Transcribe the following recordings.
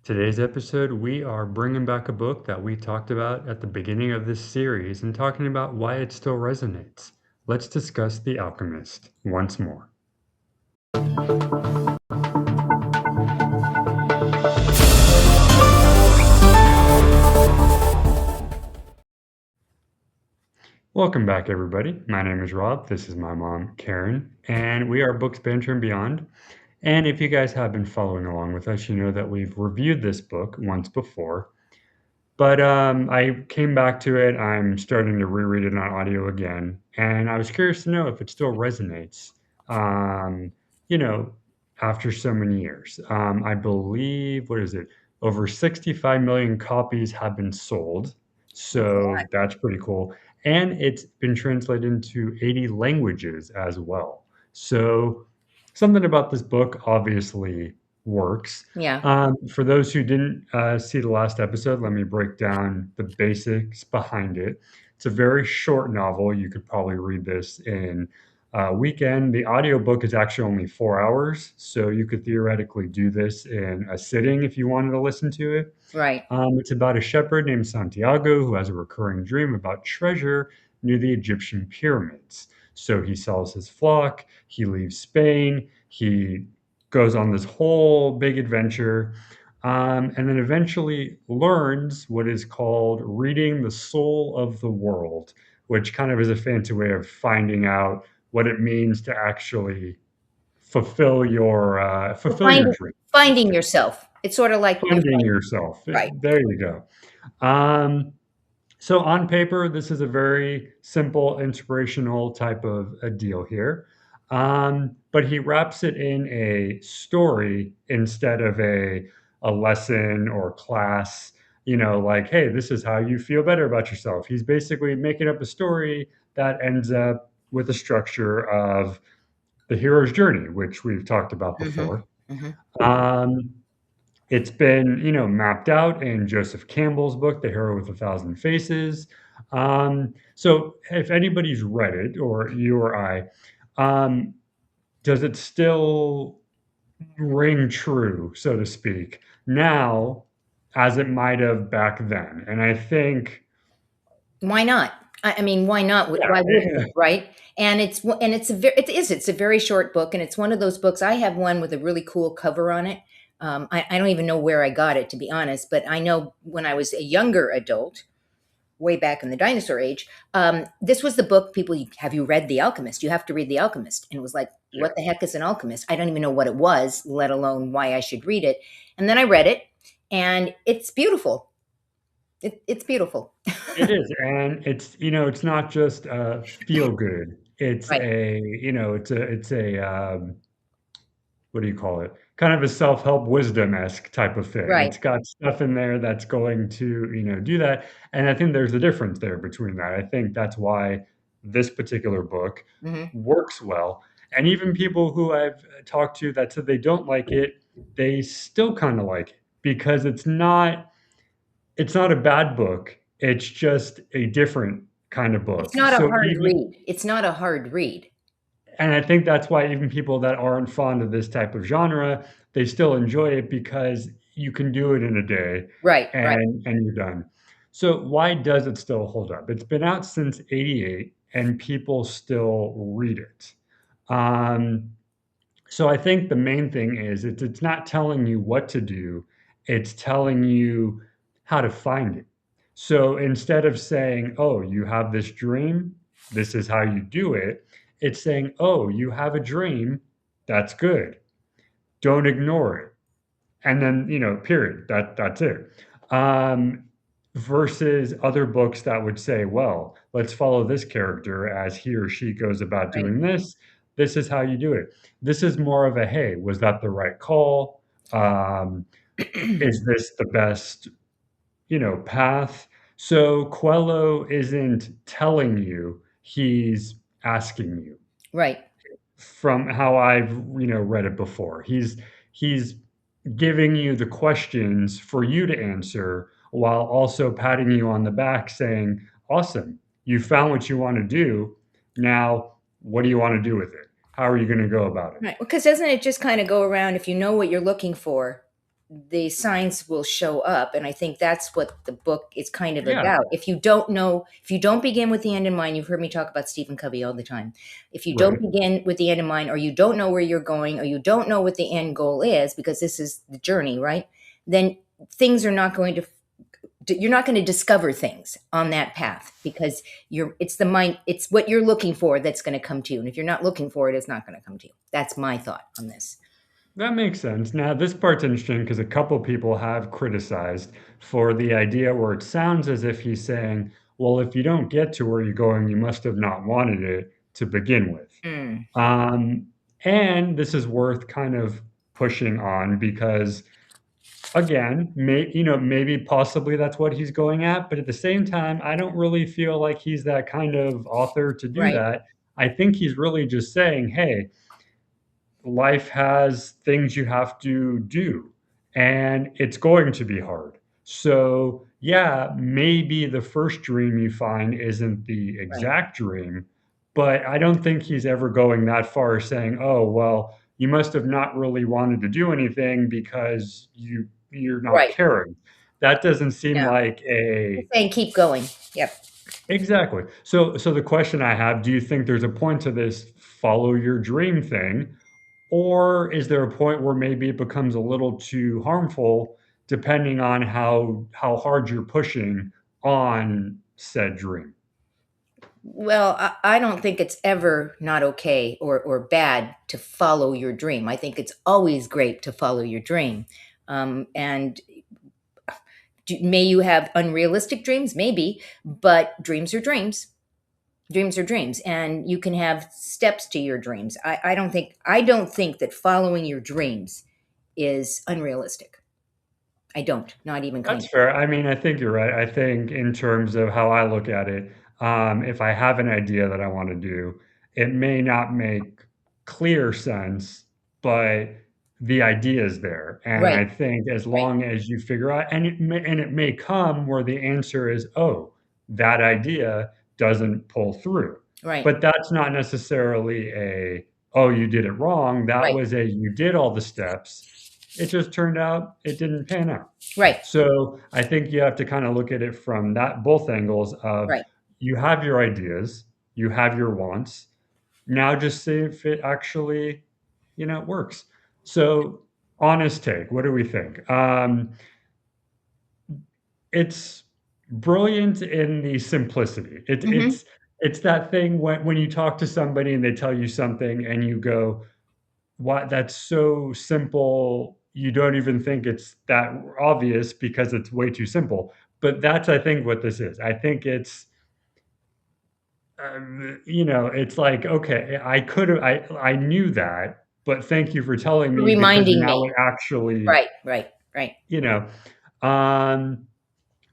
Today's episode, we are bringing back a book that we talked about at the beginning of this series and talking about why it still resonates. Let's discuss The Alchemist once more. Welcome back, everybody. My name is Rob. This is my mom, Karen, and we are Books, Banter, and Beyond. And if you guys have been following along with us, you know that we've reviewed this book once before. But I came back to it. I'm starting to reread it on audio again, and I was curious to know if it still resonates. Um, you know, after so many years, I believe what is it? Over 65 million copies have been sold, so that's pretty cool. And it's been translated into 80 languages as well. So something about this book obviously works. Yeah. For those who didn't see the last episode, let me break down the basics behind it. It's a very short novel. You could probably read this in a weekend. The audiobook is actually only 4 hours, so you could theoretically do this in a sitting if you wanted to listen to it. Right. It's about a shepherd named Santiago who has a recurring dream about treasure near the Egyptian pyramids. So he sells his flock, he leaves Spain, he goes on this whole big adventure, and then eventually learns what is called reading the soul of the world, which kind of is a fancy way of finding out what it means to actually Well, fulfill your dream. finding yourself. It's sort of like you're Finding yourself. right. There you go. So on paper, this is a very simple, inspirational type of a deal here. But he wraps it in a story instead of a lesson or class, like, hey, this is how you feel better about yourself. He's basically making up a story that ends up with a structure of the hero's journey, which we've talked about Mhm. before. Mhm. Um, it's been, mapped out in Joseph Campbell's book, The Hero with a Thousand Faces. So if anybody's read it, or you or I, um, does it still ring true, so to speak, now as it might have back then? And I think, Why not? I mean, why not? Why wouldn't yeah, it, right? And it's a very short book, and it's one of those books. I have one with a really cool cover on it. I don't even know where I got it, to be honest, but I know when I was a younger adult, way back in the dinosaur age, this was the book have you read The Alchemist? You have to read The Alchemist. And it was like, yeah, what the heck is an alchemist? I don't even know what it was, let alone why I should read it. And then I read it, and it's beautiful. It's beautiful. it is, and it's not just feel good. It's Right. what do you call it? Kind of a self-help wisdom-esque type of thing. Right. It's got stuff in there that's going to, do that. And I think there's a difference there between that. I think that's why this particular book Hmm. works well. And even people who I've talked to that said they don't like it, they still kind of like it because it's not a bad book. It's just a different kind of It's book. not a So hard even read. It's not a hard read. And I think that's why even people that aren't fond of this type of genre, they still enjoy it because you can do it in a day Right. Right. and you're done. So why does it still hold up? It's been out since '88 and people still read it. Um, so I think the main thing is it's not telling you what to do, it's telling you how to find it. So instead of saying, "Oh, you have this dream, this is how you do it," it's saying, "Oh, you have a dream, that's good. Don't ignore it." And then, period. That's it. Um, versus other books that would say, well, let's follow this character as he or she goes about Right. doing this. This is how you do it. This is more of a, hey, was that the right call? Is this the best, path? So Quello isn't telling you, he's asking you Right. from how I've, read it before. He's giving you the questions for you to answer while also patting you on the back saying, "Awesome. You found what you want to do. Now, what do you want to do with it? How are you going to go about it?" Right. Because doesn't it just kind of go around if you know what you're looking for? the signs will show up. And I think that's what the book is kind of Yeah, about. If you don't know, if you don't begin with the end in mind, you've heard me talk about Stephen Covey all the time. If you don't right. begin with the end in mind, or you don't know where you're going, or you don't know what the end goal is, because this is the journey, right? Then things are not going to, you're not going to discover things on that path, because it's the mind, it's what you're looking for that's going to come to you. And if you're not looking for it, it's not going to come to you. That's my thought on this. That makes sense. Now, this part's interesting because a couple people have criticized for the idea where it sounds as if he's saying, well, if you don't get to where you're going, you must have not wanted it to begin with. Mm, Um, and this is worth kind of pushing on because, again, maybe possibly that's what he's going at. But at the same time, I don't really feel like he's that kind of author to do right, that. I think he's really just saying, hey, life has things you have to do, and it's going to be hard. So, yeah, maybe the first dream you find isn't the right, exact dream, but I don't think he's ever going that far saying, "Oh, well, you must have not really wanted to do anything because you're not right. caring." That doesn't seem No, like he's a saying keep going. Yep. exactly. So the question I have, do you think there's a point to this follow your dream thing? Or is there a point where maybe it becomes a little too harmful depending on how hard you're pushing on said dream? Well, I don't think it's ever not okay or bad to follow your dream. I think it's always great to follow your dream. And may you have unrealistic dreams? Maybe, but dreams are dreams. Dreams are dreams, and you can have steps to your dreams. I don't think that following your dreams is unrealistic. I don't, not even kind That's of. fair. I mean, I think you're right. I think in terms of how I look at it, if I have an idea that I want to do, it may not make clear sense, but the idea is there. And Right, I think as right, long as you figure out, and it may come where the answer is, oh, that idea doesn't pull through. right, But that's not necessarily oh, you did it wrong. That right, was you did all the steps. It just turned out it didn't pan out. right, So I think you have to kind of look at it from that both angles of right. you have your ideas, you have your wants. Now just see if it actually, works. So honest take, what do we think? It's brilliant in the simplicity. It, Hmm. it's it's that thing when you talk to somebody and they tell you something and you go, "What? That's so simple. You don't even think it's that obvious because it's way too simple." But that's, I think, what this is. I think it's like, okay, I knew that, but thank you for telling me because Reminding now me. it actually, Right, right, right, you know, um,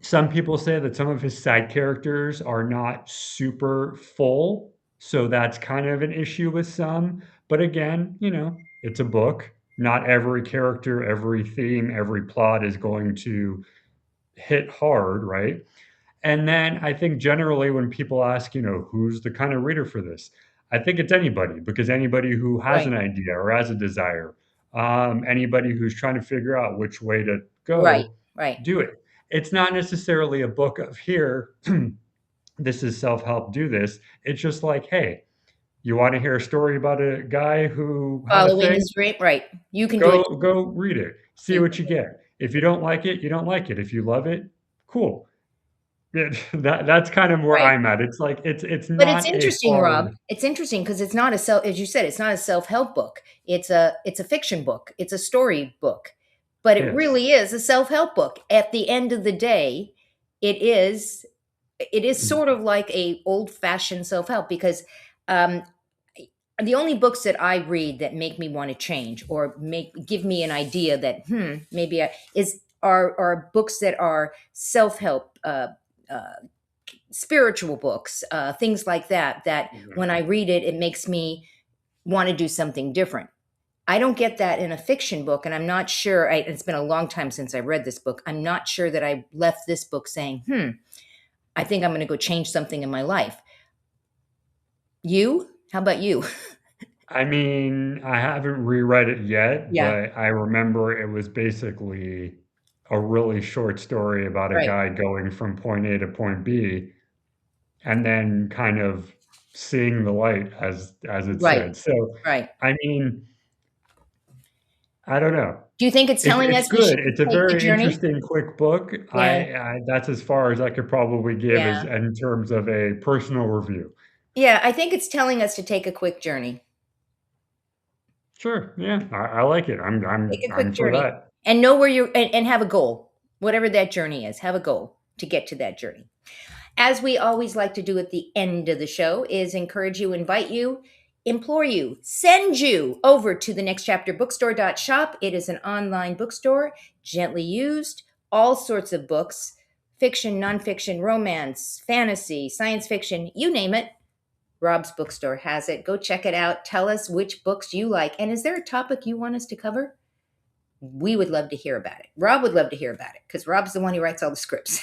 some people say that some of his side characters are not super full, so that's kind of an issue with some. But again, it's a book. Not every character, every theme, every plot is going to hit hard, right? And then I think generally when people ask, who's the kind of reader for this? I think it's anybody because anybody who has right, an idea or has a desire, anybody who's trying to figure out which way to right, go, right. do it. It's not necessarily a book of here, this is self help, do this. It's just like, hey, you want to hear a story about a guy who had a Following thing? his dream. Right. You can do it. Go read it. See You what can you do it. get. If you don't like it, you don't like it. If you love it, cool. Yeah, that's kind of where Right. I'm at. It's like it's But it's not a interesting, Rob. hard It's interesting because it's not a as you said, it's not a self-help book. It's a fiction book. It's a story book. But it yes. really is a self-help book. At the end of the day, it is it is Mhm. sort of like a old-fashioned self-help, because um the only books that I read that make me want to change or make give me an idea that maybe is are books that are self-help, uh spiritual books, things like that, that when I Exactly. read it, it makes me want to do something different. I don't get that in a fiction book. And I'm not sure, it's been a long time since I read this book. I'm not sure that I left this book saying, I think I'm going to go change something in my life. You? How about you? I mean, I haven't reread it yet, Yeah, but I remember it was basically a really short story about a right, guy going from point A to point B and then kind of seeing the light as it right, said. So, right. I mean, I don't know. Do you think it's telling It's us we good. should It's a take the very journey? interesting quick book. Yeah, I that's as far as I could probably give as yeah. in terms of a personal review. Yeah, I think it's telling us to take a quick journey. Sure, yeah, I like it. Take a I'm quick for journey that. and know where you're and have a goal. Whatever that journey is, have a goal to get to that journey. As we always like to do at the end of the show, is encourage you, invite you, implore you, send you over to the next chapter bookstore.shop. It is an online bookstore, gently used, all sorts of books, fiction, nonfiction, romance, fantasy, science fiction, you name it. Rob's bookstore has it. Go check it out. Tell us which books you like. And is there a topic you want us to cover? We would love to hear about it. Rob would love to hear about it because Rob's the one who writes all the scripts.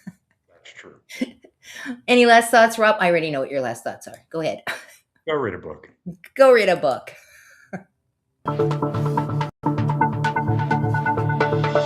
That's true. Any last thoughts, Rob? I already know what your last thoughts are. Go ahead. Go read a book. Go read a book.